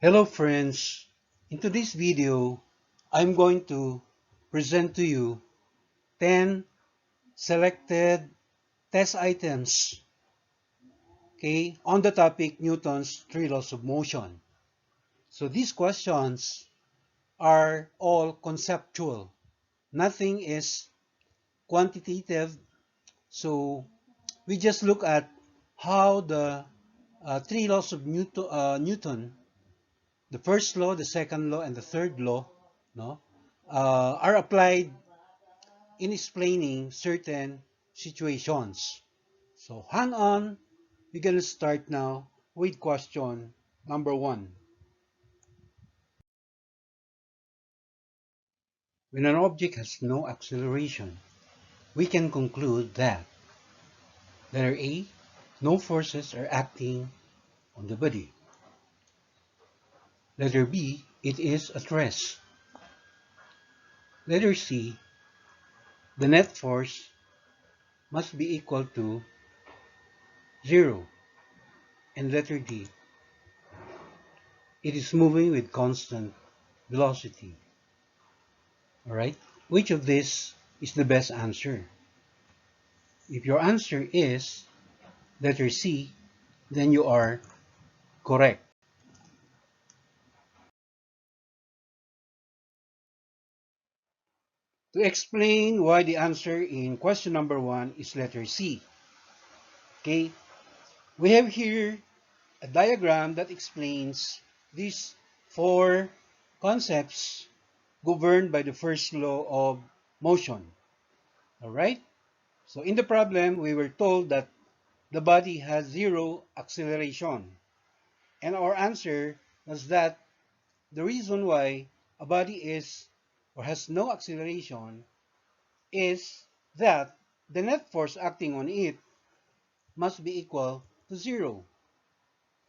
Hello friends, in today's video, I'm going to present to you 10 selected test items, okay, on the topic Newton's three laws of motion. So these questions are all conceptual. Nothing is quantitative. So we just look at how the three laws of Newton, the first law, the second law, and the third law, no, are applied in explaining certain situations. So hang on, we're going to start now with question number 1. When an object has no acceleration, we can conclude that letter A, no forces are acting on the body. Letter B, it is at rest. Letter C, the net force must be equal to 0. And letter D, it is moving with constant velocity. Alright? Which of this is the best answer? If your answer is letter C, then you are correct. To explain why the answer in question number 1 is letter C, okay, we have here a diagram that explains these 4 concepts governed by the first law of motion. Alright? So in the problem, we were told that the body has 0 acceleration. And our answer was that the reason why a body is or has no acceleration is that the net force acting on it must be equal to 0.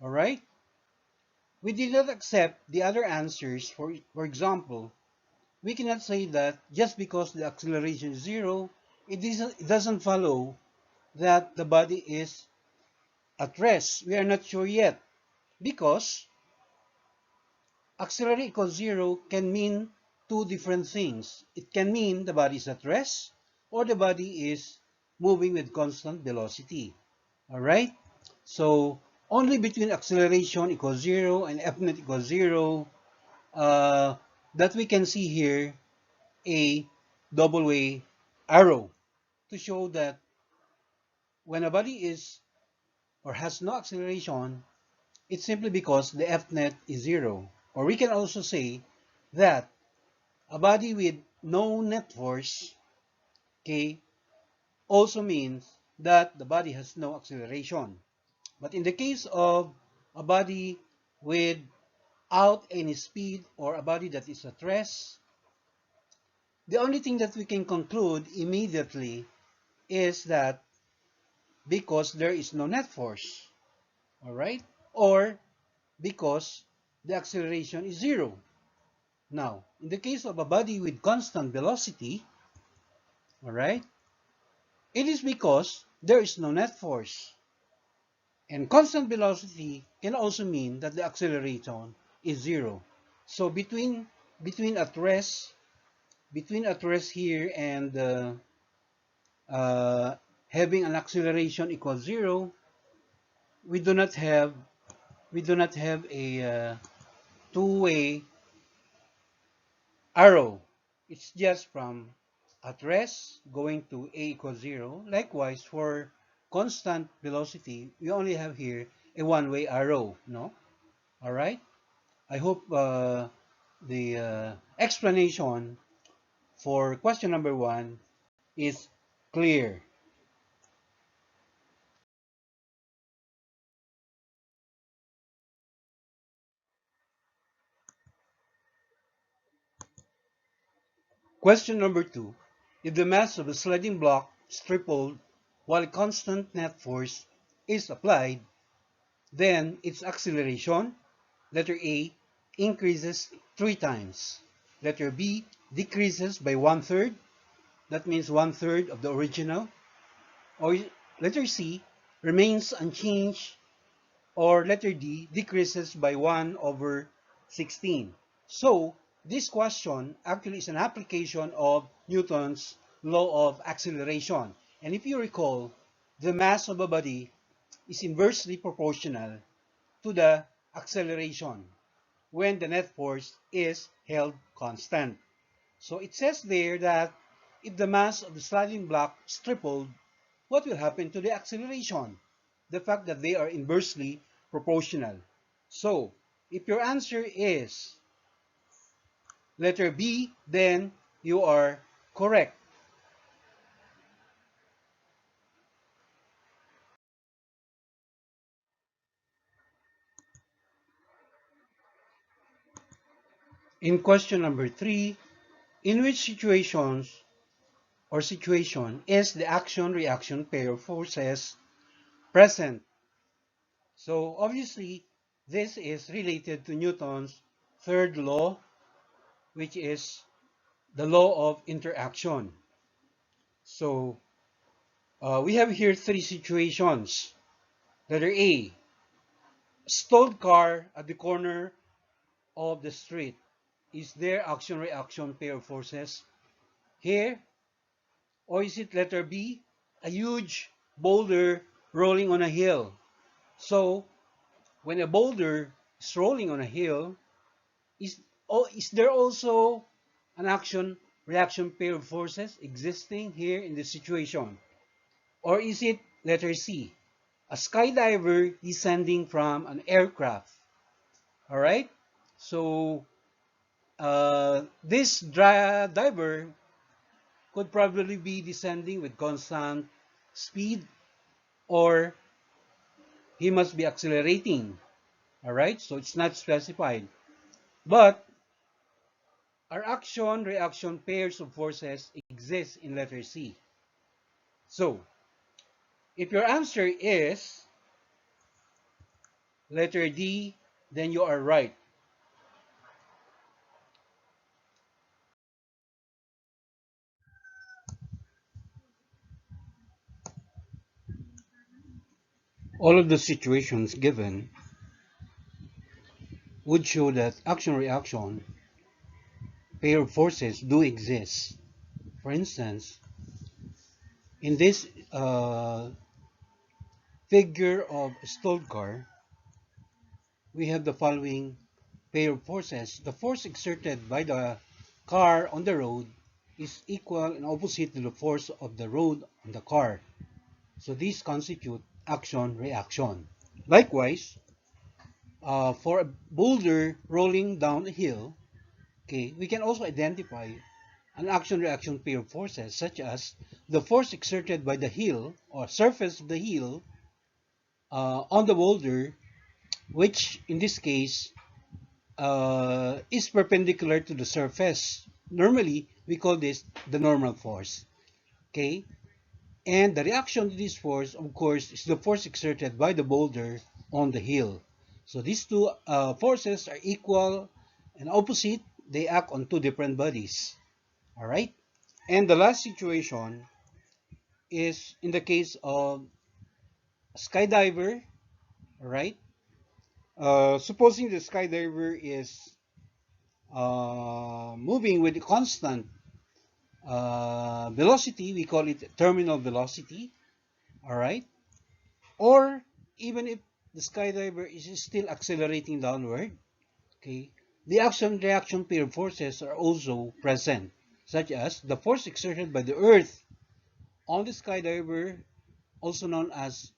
Alright? We did not accept the other answers. For example, we cannot say that just because the acceleration is 0, it doesn't follow that the body is at rest. We are not sure yet because acceleration equals 0 can mean two different things. It can mean the body is at rest or the body is moving with constant velocity. Alright? So, only between acceleration equals 0 and F net equals 0 that we can see here a double way arrow to show that when a body is or has no acceleration, it's simply because the F net is 0. Or we can also say that a body with no net force, okay, also means that the body has no acceleration. But in the case of a body without any speed or a body that is at rest, the only thing that we can conclude immediately is that because there is no net force, all right, or because the acceleration is 0. Now, in the case of a body with constant velocity, all right, it is because there is no net force. And constant velocity can also mean that the acceleration is 0. So between at rest here and uh, having an acceleration equals 0, we do not have a two-way arrow. It's just from at rest going to a equals 0. Likewise, for constant velocity, we only have here a one-way arrow. No, all right. I hope the explanation for question number 1 is clear. Question number 2. If the mass of a sliding block is tripled while constant net force is applied, then its acceleration, letter A, increases 3 times. Letter B decreases by 1/3. That means 1/3 of the original. Or letter C remains unchanged, or letter D decreases by 1 over 16. So this question actually is an application of Newton's law of acceleration. And if you recall, the mass of a body is inversely proportional to the acceleration when the net force is held constant. So it says there that if the mass of the sliding block is tripled, what will happen to the acceleration? The fact that they are inversely proportional. So if your answer is letter B, then you are correct. In question number 3, in which situation is the action-reaction pair of forces present? So obviously, this is related to Newton's third law, which is the law of interaction. So we have here three situations. Letter A, stalled car at the corner of the street. Is there action-reaction pair of forces here? Or is it letter B, a huge boulder rolling on a hill? So when a boulder is rolling on a hill, is, is there also an action-reaction pair of forces existing here in this situation? Or is it letter C, a skydiver descending from an aircraft? All right. So this diver could probably be descending with constant speed, or he must be accelerating. All right. So it's not specified. But our action-reaction pairs of forces exist in letter C. So if your answer is letter D, then you are right. All of the situations given would show that action-reaction pair of forces do exist. For instance, in this figure of a stalled car, we have the following pair of forces. The force exerted by the car on the road is equal and opposite to the force of the road on the car. So these constitute action-reaction. Likewise, for a boulder rolling down a hill, okay, we can also identify an action-reaction pair of forces, such as the force exerted by the heel or surface of the heel on the boulder, which in this case is perpendicular to the surface. Normally, we call this the normal force. Okay, and the reaction to this force, of course, is the force exerted by the boulder on the heel. So these two forces are equal and opposite. They act on two different bodies. All right. And the last situation is in the case of a skydiver. All right. Supposing the skydiver is moving with a constant velocity, we call it terminal velocity. All right. Or even if the skydiver is still accelerating downward, okay, the action-reaction pair of forces are also present, such as the force exerted by the Earth on the skydiver, also known as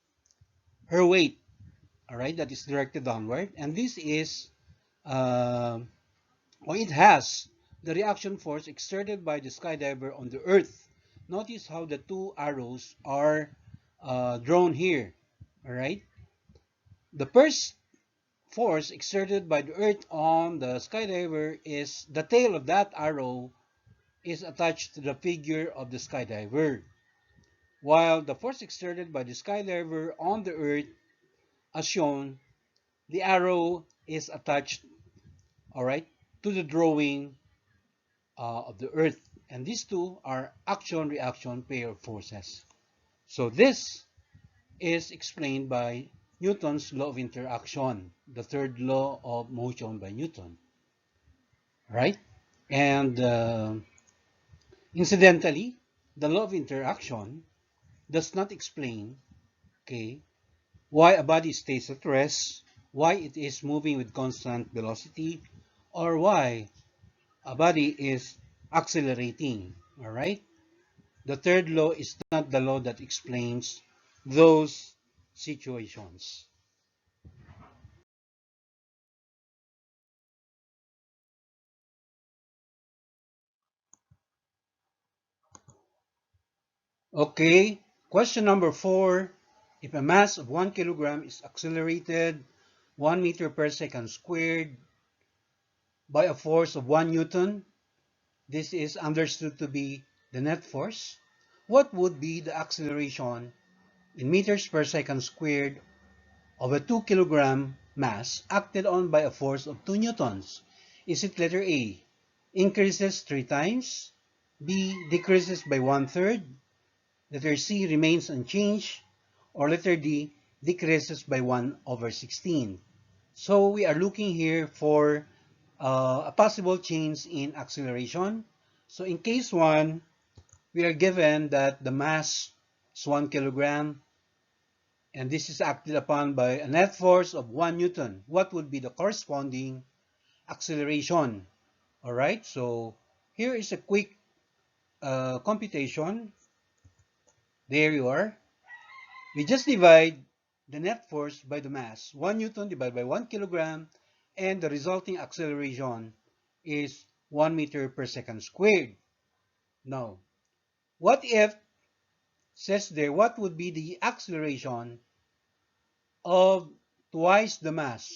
her weight, all right, that is directed downward, and this is, uh, or it has the reaction force exerted by the skydiver on the Earth. Notice how the two arrows are drawn here, all right. The first force exerted by the Earth on the skydiver is the tail of that arrow is attached to the figure of the skydiver, while the force exerted by the skydiver on the Earth, as shown, the arrow is attached, all right, to the drawing of the Earth, and these two are action-reaction pair of forces. So this is explained by Newton's law of interaction, the third law of motion by Newton, right? And incidentally, the law of interaction does not explain, okay, why a body stays at rest, why it is moving with constant velocity, or why a body is accelerating, all right? The third law is not the law that explains those situations. Okay, question number 4. If a mass of 1 kilogram is accelerated 1 meter per second squared by a force of 1 Newton, this is understood to be the net force. What would be the acceleration in meters per second squared of a 2 kilogram mass acted on by a force of 2 newtons? Is it letter A, increases 3 times, B, decreases by 1/3, letter C, remains unchanged, or letter D, decreases by 1/16? So we are looking here for a possible change in acceleration. So in case 1, we are given that the mass is 1 kilogram, and this is acted upon by a net force of 1 Newton. What would be the corresponding acceleration? All right, so here is a quick computation. There you are. We just divide the net force by the mass. 1 Newton divided by 1 kilogram, and the resulting acceleration is 1 meter per second squared. Now, what if, says there, what would be the acceleration of twice the mass?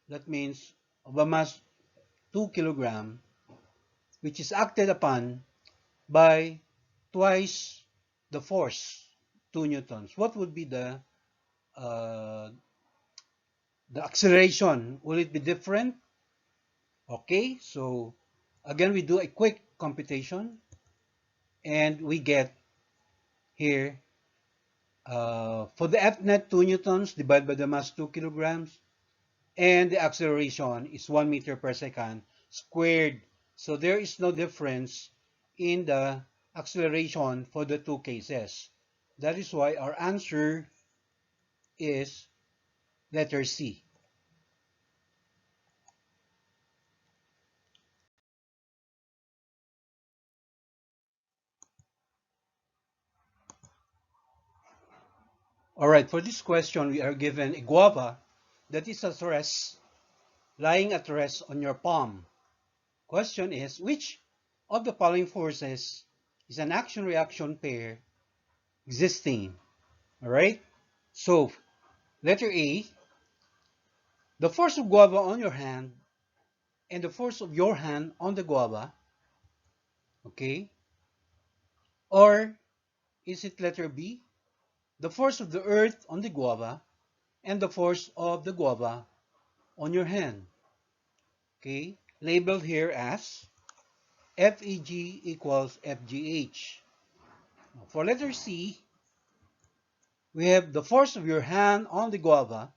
That means of a mass 2 kilogram, which is acted upon by twice the force, 2 newtons. What would be uh, the acceleration? Will it be different? Okay, so again, we do a quick computation, and we get here, for the F net 2 newtons divided by the mass 2 kilograms, and the acceleration is 1 meter per second squared. So there is no difference in the acceleration for the two cases. That is why our answer is letter C. All right, for this question, we are given a guava that is at rest, lying at rest on your palm. Question is, which of the following forces is an action-reaction pair existing? All right, so letter A, the force of guava on your hand and the force of your hand on the guava, okay? Or is it letter B, the force of the earth on the guava and the force of the guava on your hand, okay? Labeled here as FEG equals FGH. For letter C, we have the force of your hand on the guava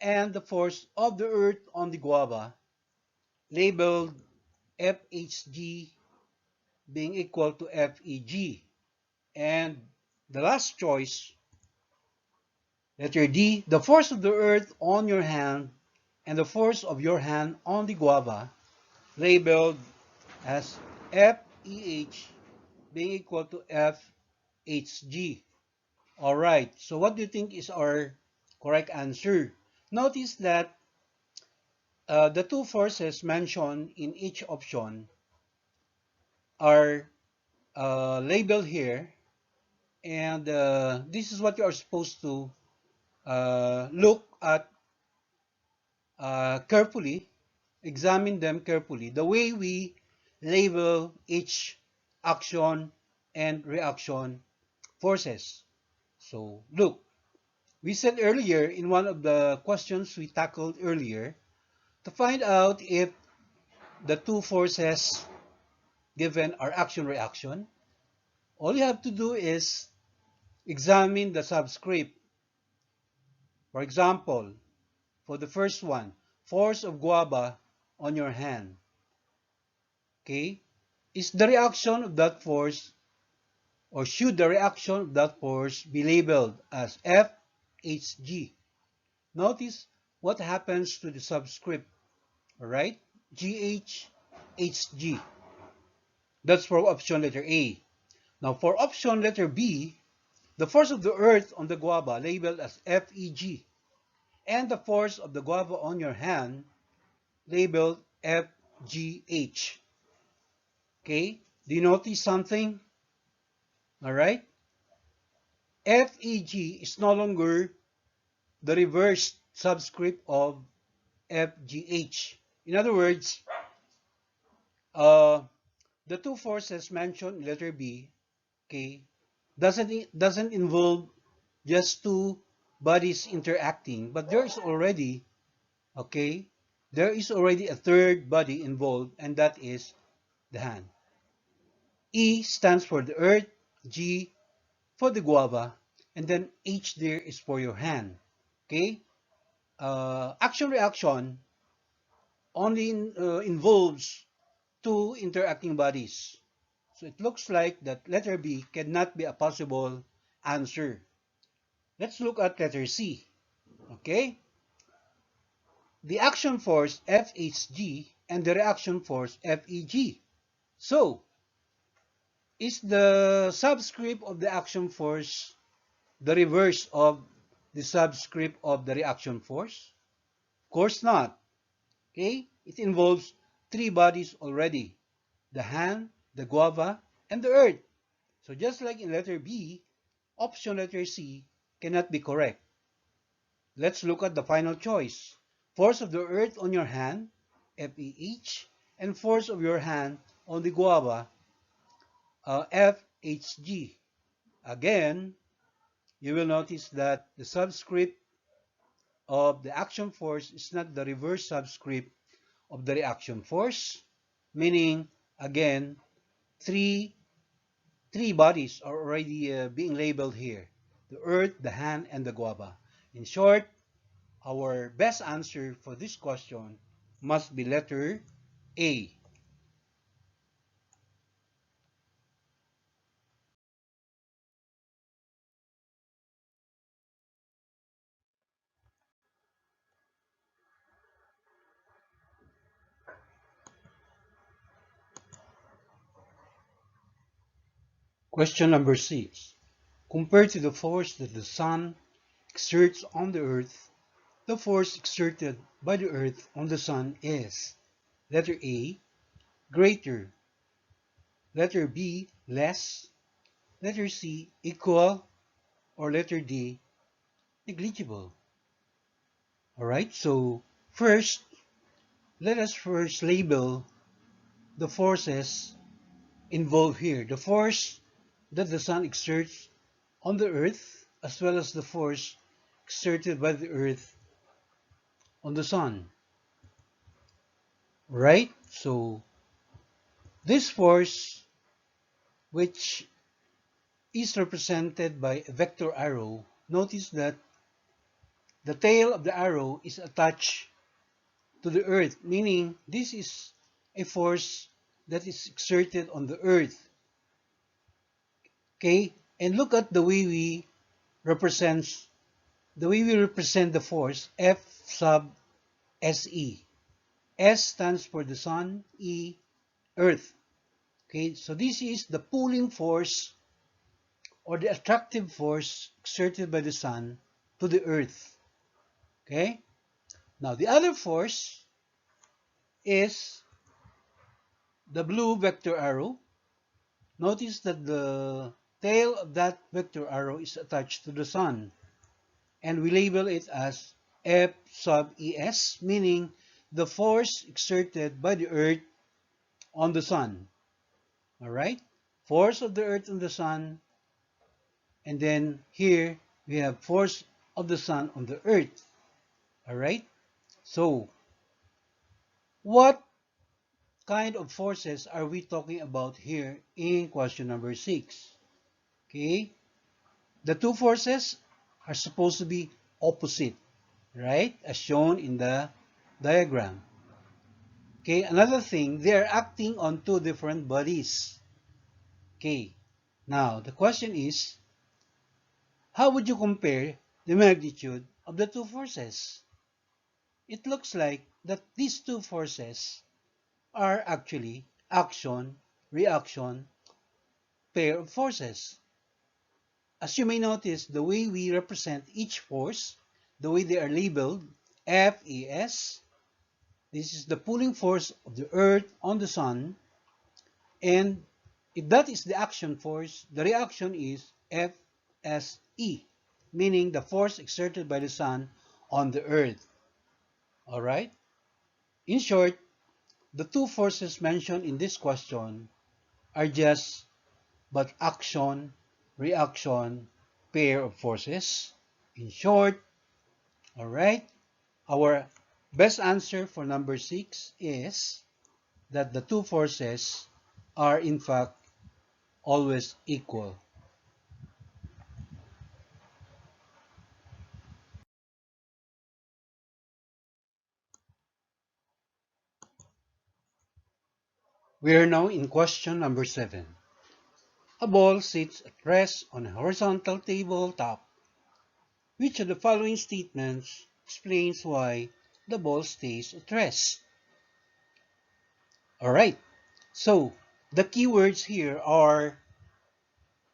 and the force of the earth on the guava, labeled FHG, being equal to FEG. And the last choice, letter D, the force of the earth on your hand and the force of your hand on the guava, labeled as FEH, being equal to FHG. All right, so what do you think is our correct answer? Notice that the two forces mentioned in each option are labeled here, and this is what you are supposed to look at carefully, examine them carefully, the way we label each action and reaction forces. So look, we said earlier in one of the questions we tackled earlier, to find out if the two forces given are action-reaction, all you have to do is examine the subscript. For example, for the first one, force of guava on your hand. Okay? Is the reaction of that force, or should the reaction of that force be labeled as FHG? Notice what happens to the subscript, alright? GHHG. That's for option letter A. Now for option letter B, the force of the earth on the guava labeled as FEG, and the force of the guava on your hand labeled FGH. Okay? Do you notice something? Alright? FEG is no longer the reverse subscript of FGH. In other words, the two forces mentioned in letter B, okay, doesn't involve just two bodies interacting, but there's already, okay, there is already a third body involved, and that is the hand. E stands for the earth, G for the guava, and then H there is for your hand. Okay? Action reaction only involves two interacting bodies. So it looks like that letter B cannot be a possible answer. Let's look at letter C. Okay? The action force FHG and the reaction force FEG. So, is the subscript of the action force the reverse of the subscript of the reaction force? Of course not. Okay? It involves three bodies already: the hand, the guava, and the earth. So just like in letter B, option letter C cannot be correct. Let's look at the final choice. Force of the earth on your hand, FEH, and force of your hand on the guava, FHG. Again, you will notice that the subscript of the action force is not the reverse subscript of the reaction force, meaning, again, three bodies are already being labeled here: the earth, the hand, and the guava. In short, our best answer for this question must be letter A. Question number 6. Compared to the force that the sun exerts on the earth, the force exerted by the earth on the sun is: letter A, greater; letter B, less; letter C, equal; or letter D, negligible. Alright, so let us first label the forces involved here. The force that the sun exerts on the earth, as well as the force exerted by the earth on the sun. Right? So this force, which is represented by a vector arrow, notice that the tail of the arrow is attached to the earth, meaning this is a force that is exerted on the earth. Okay? And look at the way we represent the force, F sub SE. S stands for the sun, E, earth. Okay, so this is the pulling force or the attractive force exerted by the sun to the earth. Okay, now the other force is the blue vector arrow. Notice that the tail of that vector arrow is attached to the sun, and we label it as F sub ES, meaning the force exerted by the earth on the sun. Alright? Force of the earth on the sun, and then here we have force of the sun on the earth. Alright? So, what kind of forces are we talking about here in question number 6? Okay? The two forces are supposed to be opposite. right? As shown in the diagram. Okay, another thing, they are acting on two different bodies. Okay, now the question is, how would you compare the magnitude of the two forces? It looks like that these two forces are actually action, reaction, pair of forces. As you may notice, the way we represent each force, the way they are labeled, FES, this is the pulling force of the earth on the sun, and if that is the action force, the reaction is FSE, meaning the force exerted by the sun on the earth. Alright? In short, the two forces mentioned in this question are just but action, reaction, pair of forces. In short, alright, our best answer for number 6 is that the two forces are in fact always equal. We are now in question number 7. A ball sits at rest on a horizontal tabletop. Which of the following statements explains why the ball stays at rest? Alright, so the keywords here are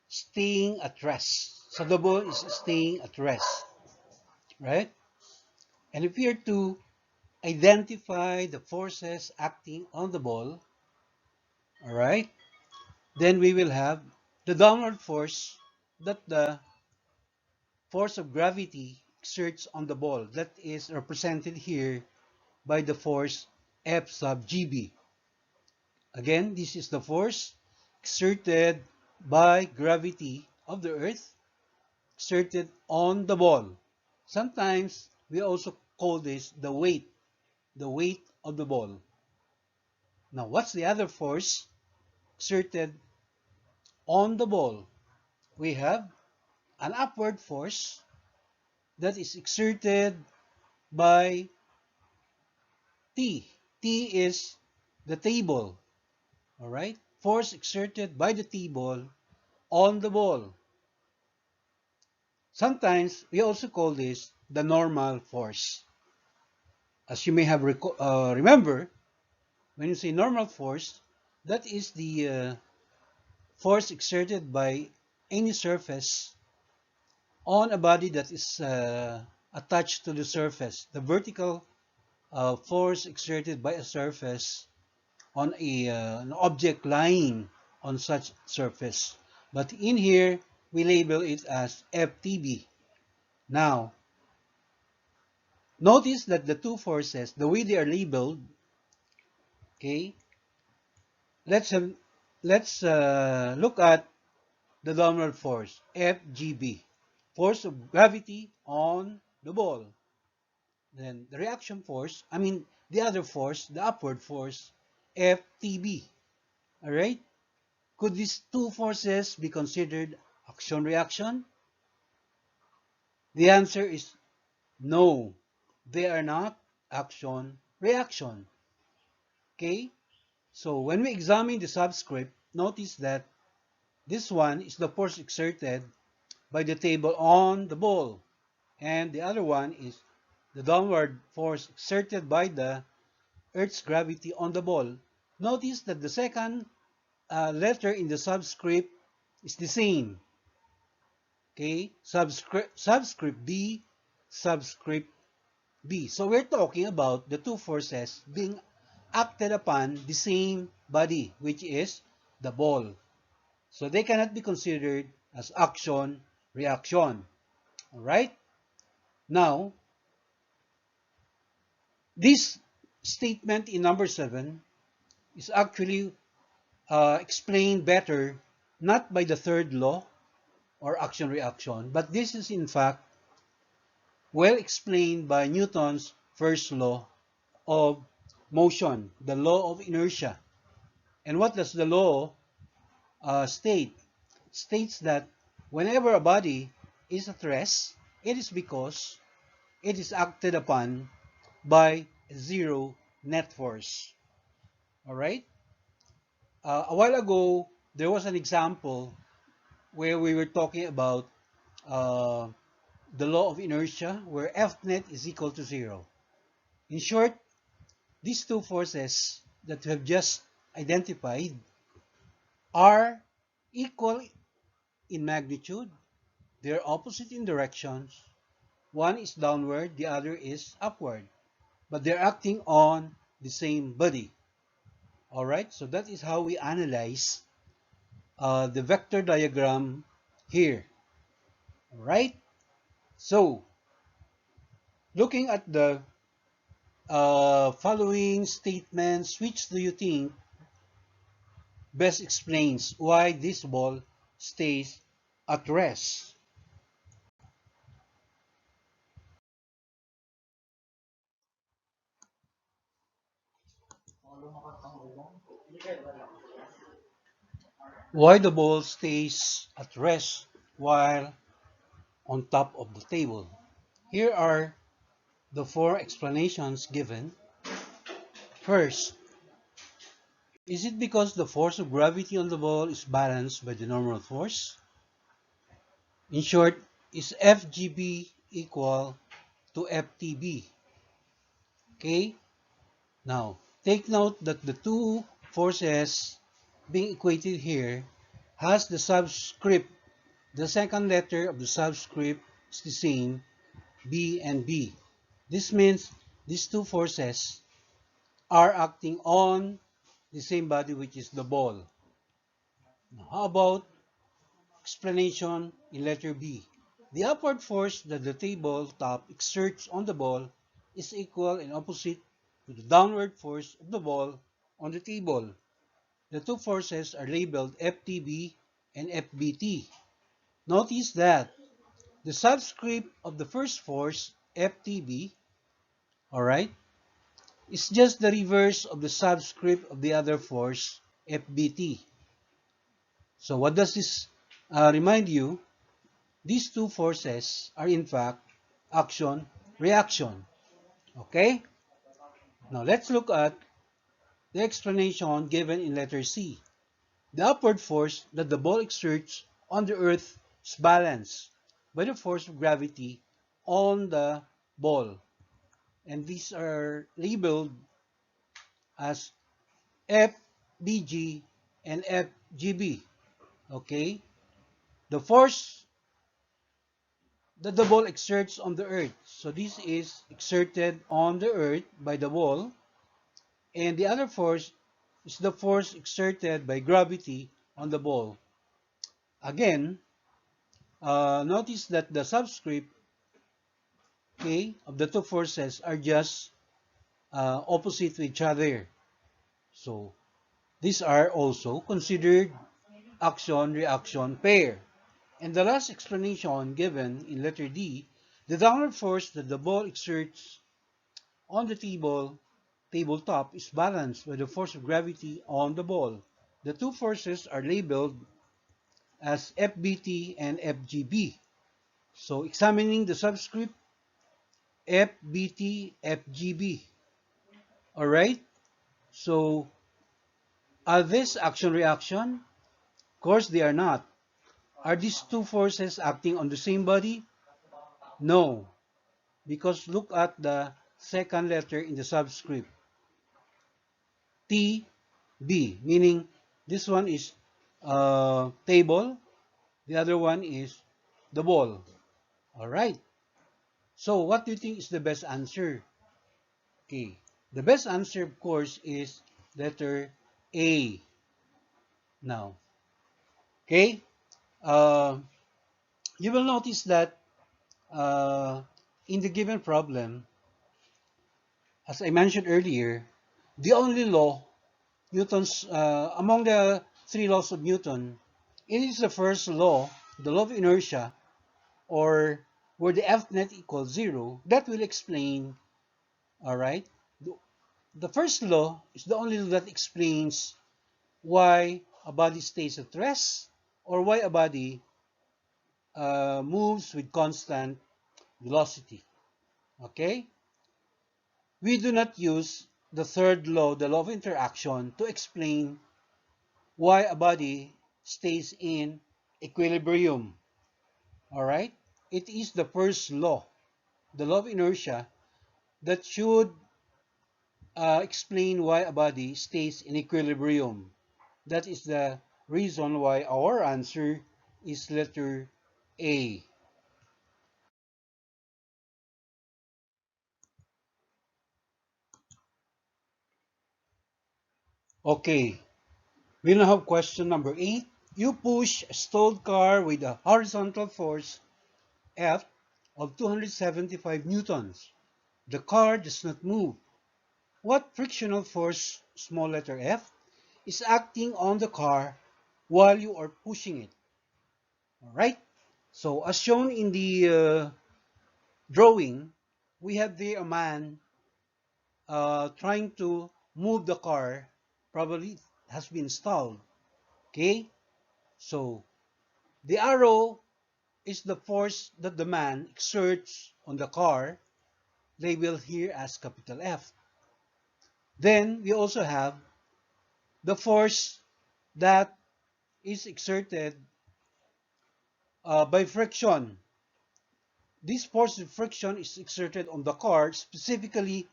staying at rest. So the ball is staying at rest, right? And if we are to identify the forces acting on the ball, alright, then we will have the downward force that the force of gravity exerts on the ball. That is represented here by the force F sub GB. Again, this is the force exerted by gravity of the earth exerted on the ball. Sometimes we also call this the weight of the ball. Now, what's the other force exerted on the ball? We have an upward force that is exerted by T. T is the table, all right? Force exerted by the table on the ball. Sometimes we also call this the normal force. As you may have remember, when you say normal force, that is the force exerted by any surface on a body that is attached to the surface. The vertical force exerted by a surface on an object lying on such surface. But in here, we label it as FTB. Now, notice that the two forces, the way they are labeled, okay, let's have, let's look at the downward force, FGB, force of gravity on the ball. Then the reaction force, the other force, the upward force, FTB. All right? Could these two forces be considered action-reaction? The answer is no. They are not action-reaction. Okay? So when we examine the subscript, notice that this one is the force exerted by the table on the ball. And the other one is the downward force exerted by the Earth's gravity on the ball. Notice that the second letter in the subscript is the same. Okay, subscript B, subscript B. So we're talking about the two forces being acted upon the same body, which is the ball. So they cannot be considered as action, reaction. Alright? Now, this statement in number 7 is actually explained better not by the third law or action-reaction, but this is in fact well explained by Newton's first law of motion, the law of inertia. And what does the law state? It states that whenever a body is at rest, it is because it is acted upon by zero net force. All right? A while ago, there was an example where we were talking about uh, the law of inertia, where F net is equal to zero. In short, these two forces that we have just identified are equal in magnitude. They are opposite in directions. One is downward, the other is upward. But they're acting on the same body. All right, so that is how we analyze the vector diagram here. All right, so looking at the following statements, which do you think best explains why this ball stays at rest? Why the ball stays at rest while on top of the table? Here are the four explanations given. First, is it because the force of gravity on the ball is balanced by the normal force? In short, is FGB equal to FTB? Okay? Now, take note that the two forces being equated here has the subscript. The second letter of the subscript is the same, B and B. This means these two forces are acting on the same body, which is the ball. Now, how about explanation in letter B? The upward force that the tabletop exerts on the ball is equal and opposite to the downward force of the ball on the table. The two forces are labeled FTB and FBT. Notice that the subscript of the first force, FTB, alright, is just the reverse of the subscript of the other force, FBT. So what does this remind you? These two forces are in fact action-reaction. Okay? Now let's look at the explanation given in letter C. The upward force that the ball exerts on the earth is balanced by the force of gravity on the ball. And these are labeled as FBG and FGB. Okay? The force that the ball exerts on the earth. So this is exerted on the earth by the ball. And the other force is the force exerted by gravity on the ball. Again, notice that the subscript, okay, of the two forces are just opposite to each other. So these are also considered action-reaction pair. And the last explanation given in letter D, the downward force that the ball exerts on the tabletop is balanced by the force of gravity on the ball. The two forces are labeled as FBT and FGB. So examining the subscript, FBT, FGB. Alright? So are these action-reaction? Of course they are not. Are these two forces acting on the same body? No. Because look at the second letter in the subscript. TB, meaning this one is table, the other one is the ball. Alright. So what do you think is the best answer? Okay. The best answer, of course, is letter A. Now, okay, uh, you will notice that in the given problem, as I mentioned earlier, the only law, Newton's, among the three laws of Newton, it is the first law, the law of inertia, or where the F net equals zero, that will explain, all right? The first law is the only law that explains why a body stays at rest or why a body moves with constant velocity. Okay? We do not use the third law, the law of interaction, to explain why a body stays in equilibrium. All right? It is the first law, the law of inertia, that should explain why a body stays in equilibrium. That is the reason why our answer is letter A. Okay, we now have question number 8. You push a stalled car with a horizontal force F of 275 newtons. The car does not move. What frictional force, small letter f, is acting on the car while you are pushing it? Alright? So, as shown in the drawing, we have there a man trying to move the car, probably has been stalled. Okay? So, the arrow is the force that the man exerts on the car, labeled here as capital F. Then we also have the force that is exerted by friction. This force of friction is exerted on the car, specifically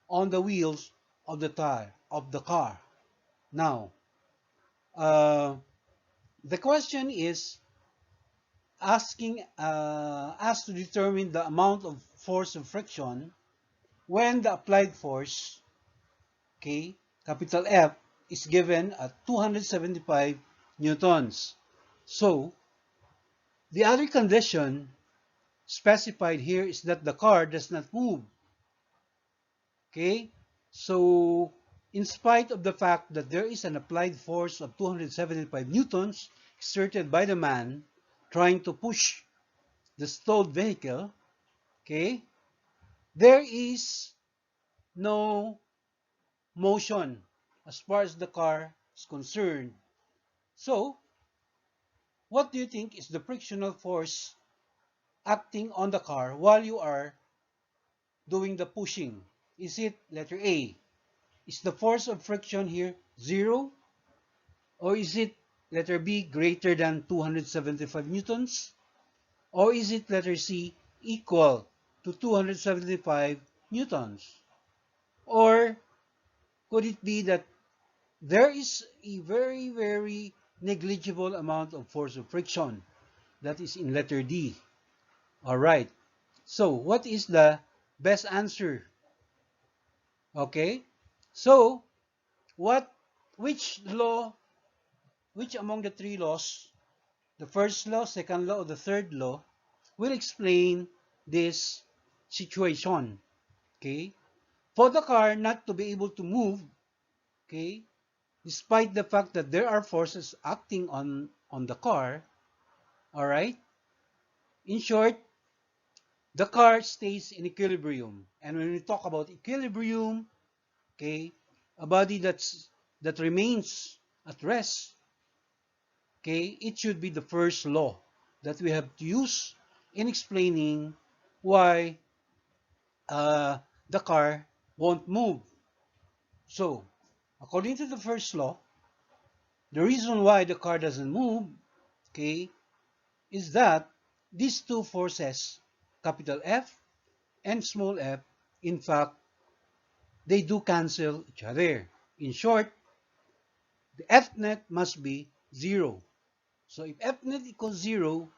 on the wheels of the tire of the car. Now, uh, the question is asking us to determine the amount of force of friction when the applied force, okay, capital F, is given at 275 newtons. So, the other condition specified here is that the car does not move. Okay? So, in spite of the fact that there is an applied force of 275 newtons exerted by the man trying to push the stalled vehicle, okay, there is no motion as far as the car is concerned. So, what do you think is the frictional force acting on the car while you are doing the pushing? Is it letter A? Is the force of friction here 0? Or is it letter B greater than 275 newtons? Or is it letter C equal to 275 newtons? Or could it be that there is a very, very negligible amount of force of friction that is in letter D? Alright, so what is the best answer? Okay, so what, which law, which among the three laws, the first law, second law, or the third law, will explain this situation? Okay, for the car not to be able to move, okay, despite the fact that there are forces acting on the car, all right, in short, the car stays in equilibrium. And when we talk about equilibrium, okay, a body that remains at rest, okay, it should be the first law that we have to use in explaining why uh, the car won't move. So, according to the first law, the reason why the car doesn't move, okay, is that these two forces, capital F and small f, in fact, they do cancel each other. In short, the F net must be 0. So if F net equals 0,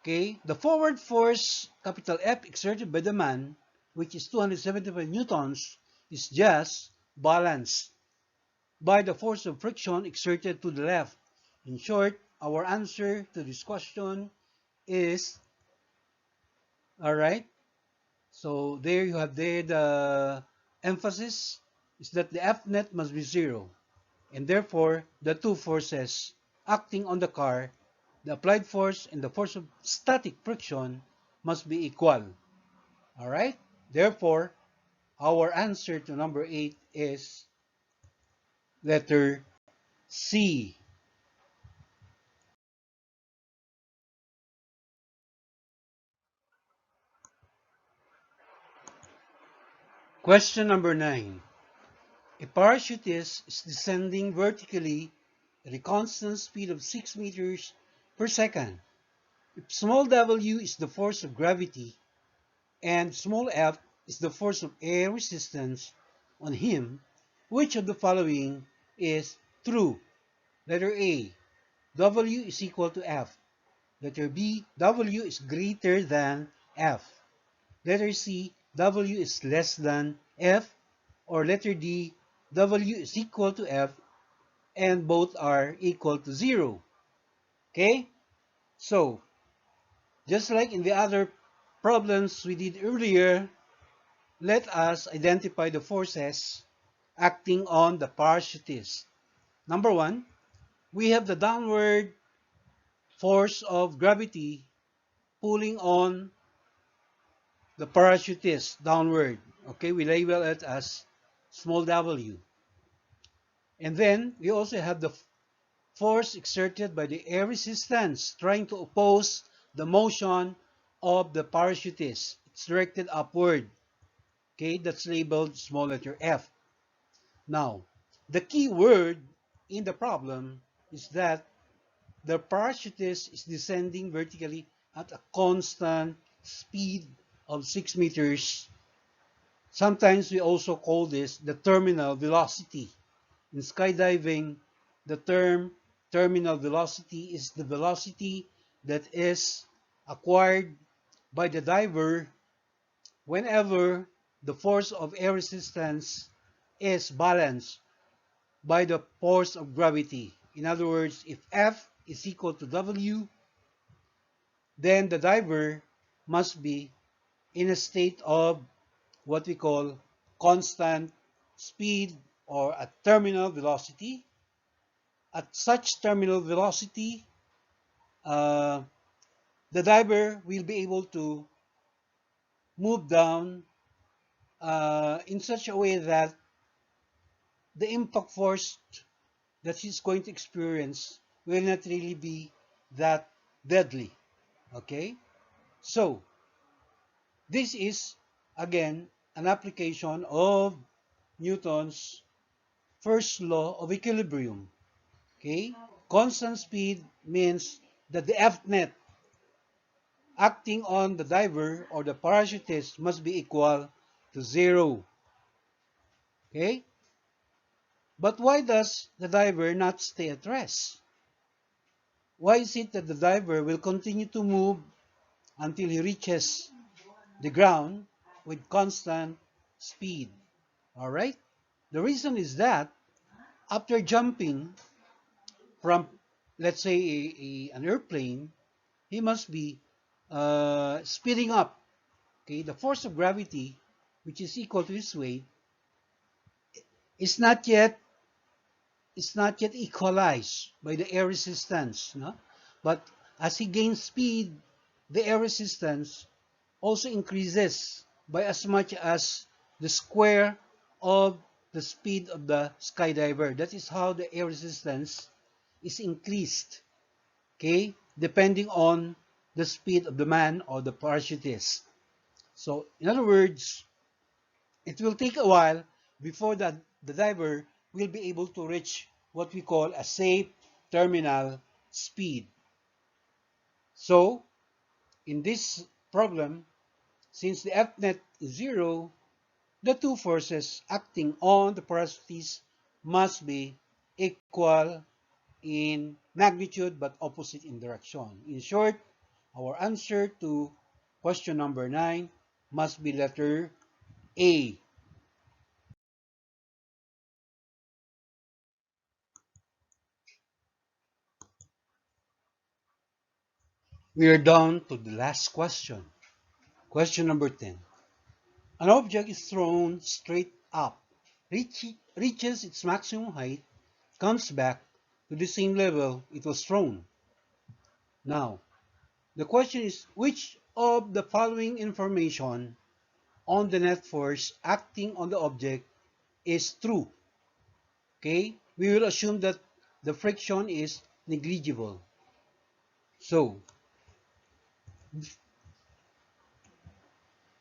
okay, the forward force, capital F, exerted by the man, which is 275 newtons, is just balanced by the force of friction exerted to the left. In short, our answer to this question is, alright, so there you have there the emphasis is that the F net must be 0. And therefore, the two forces acting on the car, the applied force and the force of static friction, must be equal. Alright? Therefore, our answer to number 8 is letter C. Question number 9. A parachutist is descending vertically at a constant speed of 6 meters per second. If small w is the force of gravity and small f is the force of air resistance on him, which of the following is true? Letter A, W is equal to F. Letter B, W is greater than F. Letter C, W is less than F. Or letter D, W is equal to F and both are equal to 0. Okay? So, just like in the other problems we did earlier, let us identify the forces acting on the parachutist. Number 1, we have the downward force of gravity pulling on the parachutist downward. Okay, we label it as small w. And then we also have the force exerted by the air resistance trying to oppose the motion of the parachutist. It's directed upward. Okay, that's labeled small letter f. Now, the key word in the problem is that the parachutist is descending vertically at a constant speed of 6 meters. Sometimes we also call this the terminal velocity. In skydiving, the term terminal velocity is the velocity that is acquired by the diver whenever the force of air resistance is balanced by the force of gravity. In other words, if F is equal to W, then the diver must be in a state of what we call constant speed or a terminal velocity. At such terminal velocity, uh, the diver will be able to move down in such a way that the impact force that he's going to experience will not really be that deadly. Okay? So, this is, again, an application of Newton's first law of equilibrium. Okay? Constant speed means that the F net acting on the diver or the parachutist must be equal to 0. Okay? But why does the diver not stay at rest? Why is it that the diver will continue to move until he reaches the ground with constant speed? Alright? The reason is that after jumping from, let's say, an airplane, he must be speeding up. Okay, the force of gravity, which is equal to his weight, is not yet equalized by the air resistance. No? But as he gains speed, the air resistance also increases by as much as the square of the speed of the skydiver. That is how the air resistance is increased, okay, depending on the speed of the man or the parachutist. So, in other words, it will take a while before the diver will be able to reach what we call a safe terminal speed. So, in this problem, since the F net is 0, the two forces acting on the parachutist must be equal in magnitude but opposite in direction. In short, our answer to question number 9 must be letter A. We are down to the last question. Question number 10. An object is thrown straight up, reaches its maximum height, comes back to the same level it was thrown. Now, the question is, which of the following information on the net force acting on the object is true? Okay, we will assume that the friction is negligible. So,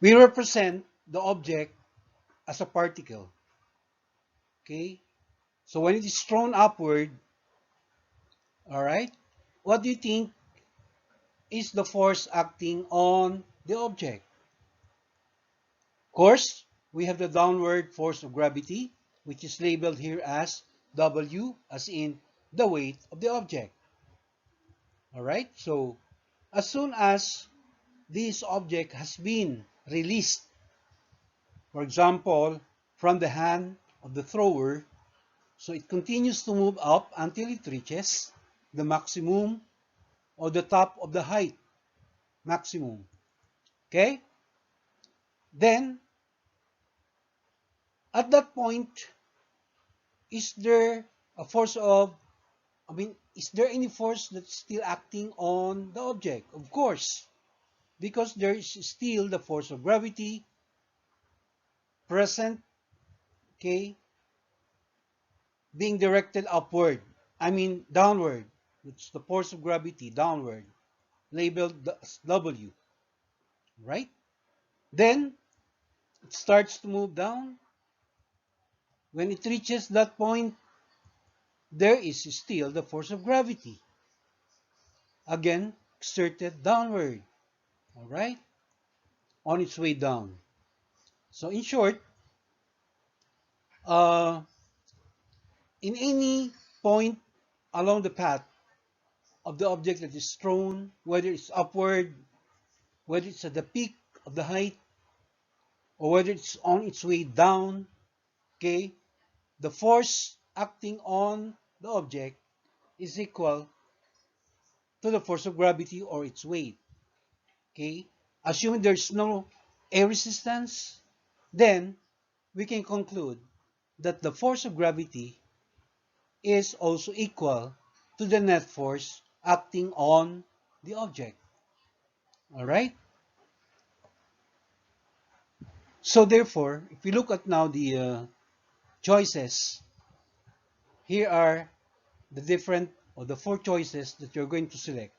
we represent the object as a particle. Okay? So when it is thrown upward, all right, what do you think is the force acting on the object? Of course, we have the downward force of gravity, which is labeled here as W, as in the weight of the object. All right, so as soon as this object has been released, for example, from the hand of the thrower, so it continues to move up until it reaches the maximum or the top of the height maximum. Okay? Then, at that point, is there a force of, is there any force that's still acting on the object? Of course, because there is still the force of gravity present, okay, being directed upward. Downward. It's the force of gravity downward, labeled as W, right? Then it starts to move down. When it reaches that point, there is still the force of gravity, again exerted downward, all right, on its way down. So in short, uh, in any point along the path of the object that is thrown, whether it's upward, whether it's at the peak of the height, or whether it's on its way down, okay, the force acting on the object is equal to the force of gravity or its weight. Okay, assuming there's no air resistance, then we can conclude that the force of gravity is also equal to the net force acting on the object. All right. So therefore, if we look at now the choices, here are the different or the four choices that you're going to select.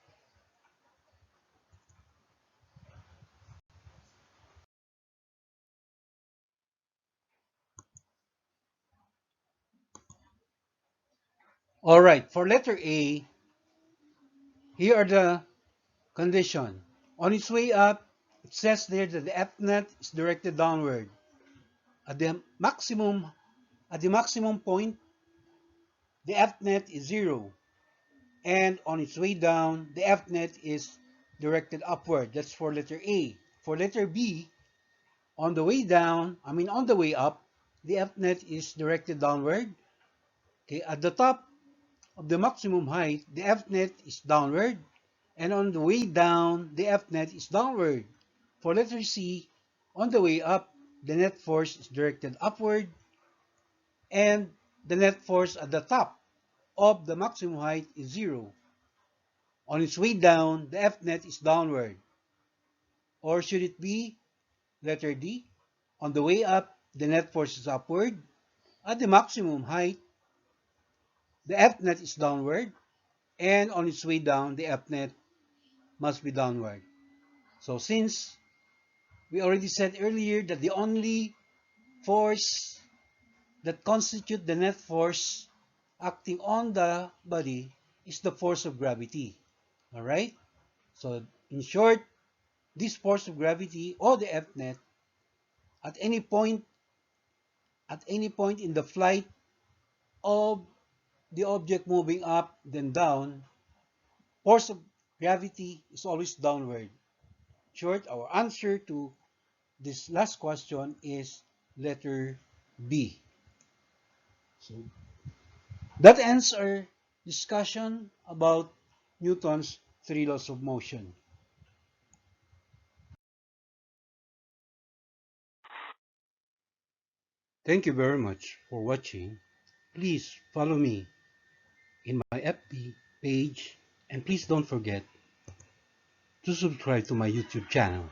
All right. For letter A, here are the condition. On its way up, it says there that the F net is directed downward. At the maximum point, the F net is 0. And on its way down, the F net is directed upward. That's for letter A. For letter B, on the way down, on the way up, the F net is directed downward. Okay, at the top of the maximum height, the F net is downward. And on the way down, the F net is downward. For letter C, on the way up, the net force is directed upward, and the net force at the top of the maximum height is 0. On its way down, the F net is downward. Or should it be letter D? On the way up, the net force is upward. At the maximum height, the F net is downward. And on its way down, the F net must be downward. So since we already said earlier that the only force that constitute the net force acting on the body is the force of gravity. All right? So in short, this force of gravity or the F net at any point in the flight of the object moving up then down, force of gravity is always downward. Short, our answer to this last question is letter B. So that ends our discussion about Newton's three laws of motion. Thank you very much for watching. Please follow me in my FB page, and please don't forget to subscribe to my YouTube channel.